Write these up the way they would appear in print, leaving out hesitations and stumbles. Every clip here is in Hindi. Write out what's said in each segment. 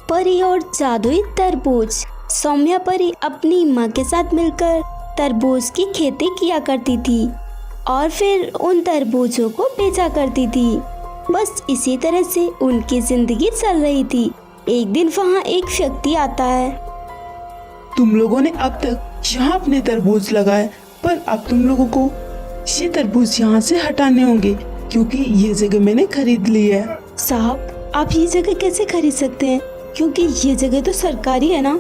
परी और जादुई तरबूज। सौम्या परी अपनी माँ के साथ मिलकर तरबूज की खेती किया करती थी और फिर उन तरबूजों को बेचा करती थी। बस इसी तरह से उनकी जिंदगी चल रही थी। एक दिन वहाँ एक व्यक्ति आता है। तुम लोगों ने अब तक यहाँ अपने तरबूज लगाए, पर अब तुम लोगों को ये तरबूज यहाँ से हटाने होंगे क्योंकि ये जगह मैंने खरीद ली है। साहब, आप ये जगह कैसे खरीद सकते हैं, क्योंकि ये जगह तो सरकारी है ना।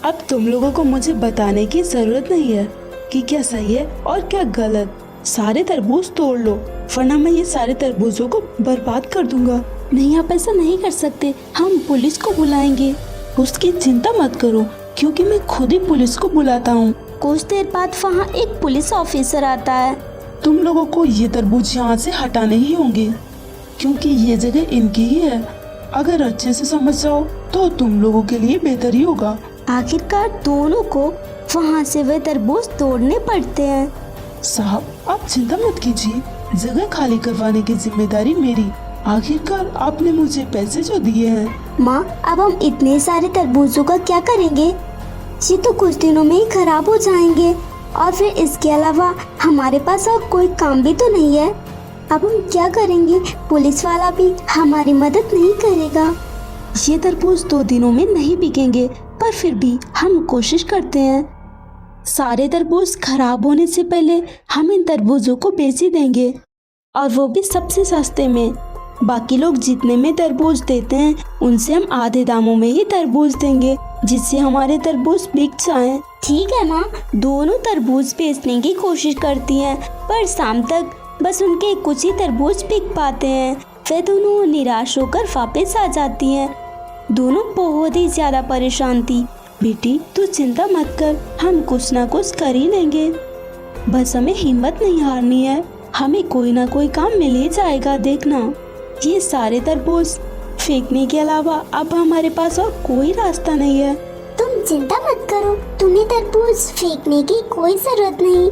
अब तुम लोगों को मुझे बताने की जरूरत नहीं है कि क्या सही है और क्या गलत। सारे तरबूज तोड़ लो, वरना मैं ये सारे तरबूजों को बर्बाद कर दूंगा। नहीं, आप ऐसा नहीं कर सकते, हम पुलिस को बुलाएंगे। उसकी चिंता मत करो क्योंकि मैं खुद ही पुलिस को बुलाता हूँ। कुछ देर बाद वहाँ एक पुलिस ऑफिसर आता है। तुम लोगों को ये तरबूज यहाँ से हटाने ही होंगे क्योंकि ये जगह इनकी ही है। अगर अच्छे से समझ जाओ तो तुम लोगों के लिए बेहतर ही होगा। आखिरकार दोनों को वहाँ से वे तरबूज तोड़ने पड़ते हैं। साहब, आप चिंता मत कीजिए, जगह खाली करवाने की जिम्मेदारी मेरी। आखिरकार आपने मुझे पैसे जो दिए हैं। माँ, अब हम इतने सारे तरबूजों का क्या करेंगे? ये तो कुछ दिनों में ही खराब हो जाएंगे और फिर इसके अलावा हमारे पास और कोई काम भी तो नहीं है। अब हम क्या करेंगे? पुलिस वाला भी हमारी मदद नहीं करेगा। ये तरबूज 2 दिनों में नहीं बिकेंगे, पर फिर भी हम कोशिश करते हैं। सारे तरबूज खराब होने से पहले हम इन तरबूजों को बेच ही देंगे, और वो भी सबसे सस्ते में। बाकी लोग जितने में तरबूज देते हैं उनसे हम आधे दामों में ही तरबूज देंगे, जिससे हमारे तरबूज बिक जाएं। ठीक है माँ। दोनों तरबूज बेचने की कोशिश करती हैं, पर शाम तक बस उनके कुछ ही तरबूज बिक पाते हैं। वे दोनों निराश होकर वापस आ जाती हैं। दोनों बहुत ही ज्यादा परेशान थी। बेटी, तू चिंता मत कर, हम कुछ ना कुछ कर ही लेंगे। बस हमें हिम्मत नहीं हारनी है, हमें कोई ना कोई काम मिल ही जाएगा। देखना, ये सारे तरबूज फेंकने के अलावा अब हमारे पास और कोई रास्ता नहीं है। तुम चिंता मत करो, तुम्हें तरबूज फेंकने की कोई जरूरत नहीं।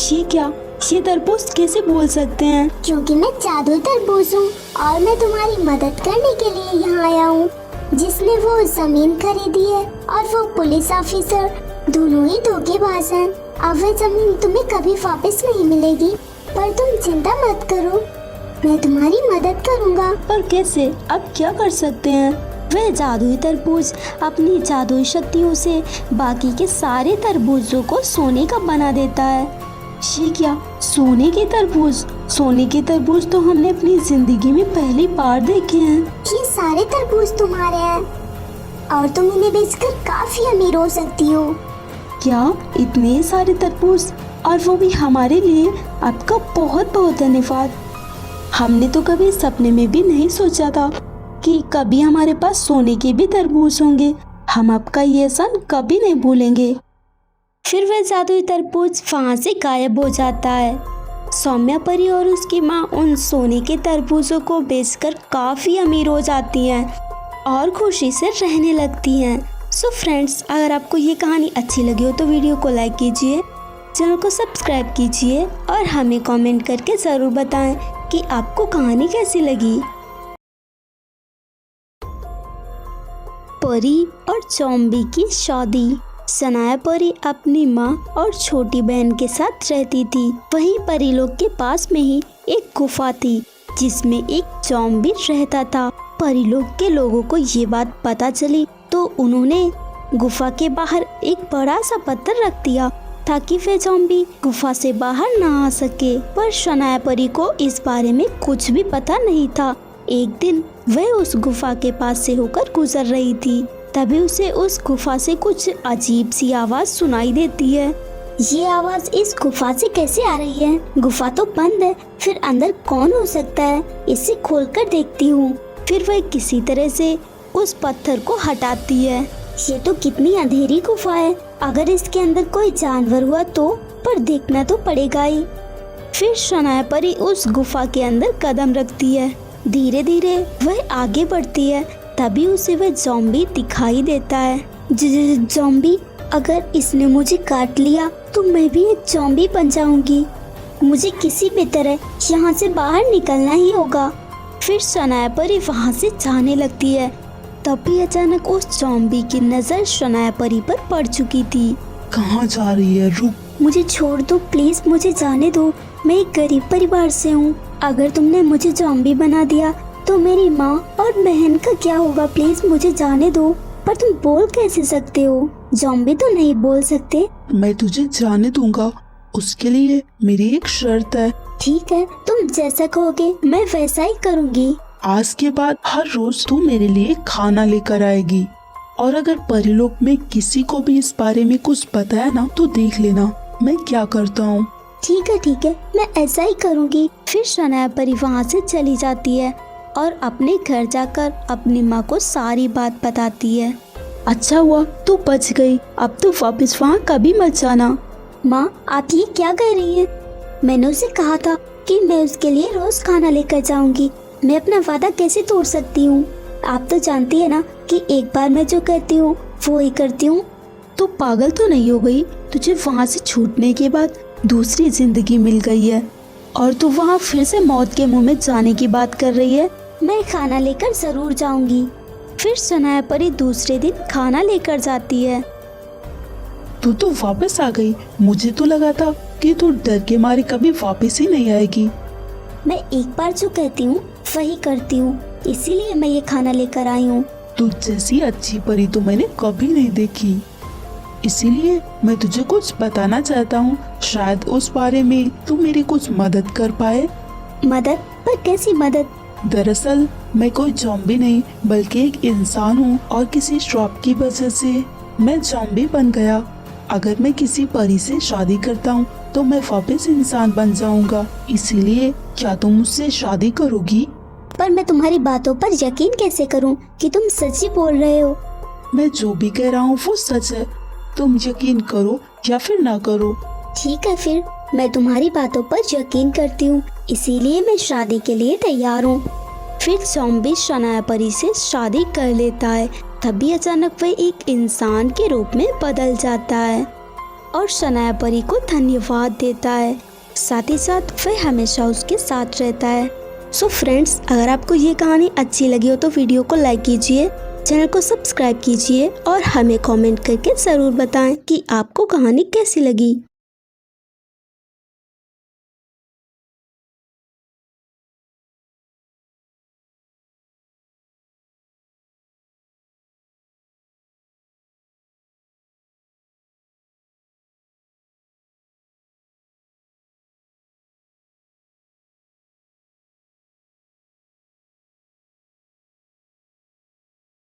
ये क्या? ये तरबूज कैसे बोल सकते हैं? क्योंकि मैं जादुई तरबूज हूँ और मैं तुम्हारी मदद करने के लिए यहाँ आया हूँ। जिसने वो जमीन खरीदी है और वो पुलिस ऑफिसर दोनों ही धोखेबाज हैं। अब वह जमीन तुम्हें कभी वापस नहीं मिलेगी, पर तुम चिंता मत करो, मैं तुम्हारी मदद करूँगा। पर कैसे? अब क्या कर सकते हैं? वह जादुई तरबूज अपनी जादुई शक्तियों से बाकी के सारे तरबूजों को सोने का बना देता है। ये क्या? सोने के तरबूज? सोने के तरबूज तो हमने अपनी जिंदगी में पहली बार देखे हैं। ये सारे तरबूज तुम्हारे हैं और तुम इन्हें बेचकर काफी अमीर हो सकती हो। क्या? इतने सारे तरबूज, और वो भी हमारे लिए? आपका बहुत बहुत धन्यवाद। हमने तो कभी सपने में भी नहीं सोचा था कि कभी हमारे पास सोने के भी तरबूज होंगे। हम आपका ये एहसान कभी नहीं भूलेंगे। फिर वह जादुई तरबूज वहाँ से गायब हो जाता है। सौम्या परी और उसकी माँ उन सोने के तरबूजों को बेचकर काफ़ी अमीर हो जाती हैं और खुशी से रहने लगती हैं। सो फ्रेंड्स, अगर आपको ये कहानी अच्छी लगी हो तो वीडियो को लाइक कीजिए, चैनल को सब्सक्राइब कीजिए और हमें कमेंट करके ज़रूर बताएं कि आपको कहानी कैसी लगी। परी और ज़ॉम्बी की शादी। सनाया परी अपनी माँ और छोटी बहन के साथ रहती थी। वहीं परी लोग के पास में ही एक गुफा थी जिसमें एक ज़ॉम्बी रहता था। परी लोग के लोगों को ये बात पता चली तो उन्होंने गुफा के बाहर एक बड़ा सा पत्थर रख दिया ताकि वे ज़ॉम्बी गुफा से बाहर ना आ सके। पर सनाया परी को इस बारे में कुछ भी पता नहीं था। एक दिन वह उस गुफा के पास से होकर गुजर रही थी, तभी उसे उस गुफा से कुछ अजीब सी आवाज सुनाई देती है। ये आवाज इस गुफा से कैसे आ रही है? गुफा तो बंद है, फिर अंदर कौन हो सकता है? इसे खोलकर देखती हूँ। फिर वह किसी तरह से उस पत्थर को हटाती है। ये तो कितनी अंधेरी गुफा है, अगर इसके अंदर कोई जानवर हुआ तो, पर देखना तो पड़ेगा ही। फिर सनाया परी उस गुफा के अंदर कदम रखती है। धीरे धीरे वह आगे बढ़ती है, तभी उसे वह ज़ॉम्बी दिखाई देता है। ज़ॉम्बी, अगर इसने मुझे काट लिया तो मैं भी एक ज़ॉम्बी बन जाऊंगी। मुझे किसी भी तरह यहाँ से बाहर निकलना ही होगा। फिर सनाया परी वहाँ से जाने लगती है। तभी अचानक उस ज़ॉम्बी की नज़र शनाया परी पर पड़ चुकी थी। कहाँ जा रही है? रुक। मुझे छोड़ दो प्लीज, मुझे जाने दो। मैं एक गरीब परिवार से हूँ। अगर तुमने मुझे ज़ॉम्बी बना दिया तो मेरी माँ और बहन का क्या होगा? प्लीज मुझे जाने दो। पर तुम बोल कैसे सकते हो? ज़ॉम्बी तो नहीं बोल सकते। मैं तुझे जाने दूंगा, उसके लिए मेरी एक शर्त है। ठीक है, तुम जैसा कहोगे मैं वैसा ही करूँगी। आज के बाद हर रोज तू मेरे लिए खाना लेकर आएगी, और अगर परिलोक में किसी को भी इस बारे में कुछ पता है ना तो देख लेना मैं क्या करता हूँ। ठीक है, मैं ऐसा ही करूँगी। फिर शनाया परी वहाँ से चली जाती है और अपने घर जाकर अपनी माँ को सारी बात बताती है। अच्छा हुआ तू बच गई, अब तो वापस वहाँ कभी मत जाना। माँ, आप ये क्या कह रही हैं? मैंने उसे कहा था कि मैं उसके लिए रोज खाना लेकर जाऊंगी। मैं अपना वादा कैसे तोड़ सकती हूँ? आप तो जानती है ना कि एक बार मैं जो कहती हूँ वो ही करती हूँ। तू पागल तो नहीं हो गई? तुझे वहाँ से छूटने के बाद दूसरी जिंदगी मिल गई है और तू वहाँ फिर से मौत के मुंह में जाने की बात कर रही है। मैं खाना लेकर जरूर जाऊंगी। फिर शनाया परी दूसरे दिन खाना लेकर जाती है। तू तो वापस आ गई। मुझे तो लगा था कि तू डर के मारे कभी वापस ही नहीं आएगी। मैं एक बार जो कहती हूँ वही करती हूँ, इसीलिए मैं ये खाना लेकर आई हूँ। तू जैसी अच्छी परी तो मैंने कभी नहीं देखी, इसीलिए मैं तुझे कुछ बताना चाहता हूँ। शायद उस बारे में तू मेरी कुछ मदद कर पाए। मदद? पर कैसी मदद? दरअसल मैं कोई ज़ॉम्बी नहीं बल्कि एक इंसान हूँ, और किसी श्राप की वजह से मैं ज़ॉम्बी बन गया। अगर मैं किसी परी से शादी करता हूँ तो मैं वापस इंसान बन जाऊंगा। इसीलिए क्या तुम मुझसे शादी करोगी? पर मैं तुम्हारी बातों पर यकीन कैसे करूं कि तुम सच ही बोल रहे हो? मैं जो भी कह रहा हूँ वो सच है। तुम यकीन करो या फिर ना करो। ठीक है, फिर मैं तुम्हारी बातों पर यकीन करती हूँ, इसीलिए मैं शादी के लिए तैयार हूँ। फिर ज़ॉम्बी शनाया परी से शादी कर लेता है। तभी अचानक वह एक इंसान के रूप में बदल जाता है और शनाया परी को धन्यवाद देता है। साथ ही साथ वह हमेशा उसके साथ रहता है। सो फ्रेंड्स, अगर आपको ये कहानी अच्छी लगी हो तो वीडियो को लाइक कीजिए, चैनल को सब्सक्राइब कीजिए और हमें कमेंट करके ज़रूर बताएं कि आपको कहानी कैसी लगी।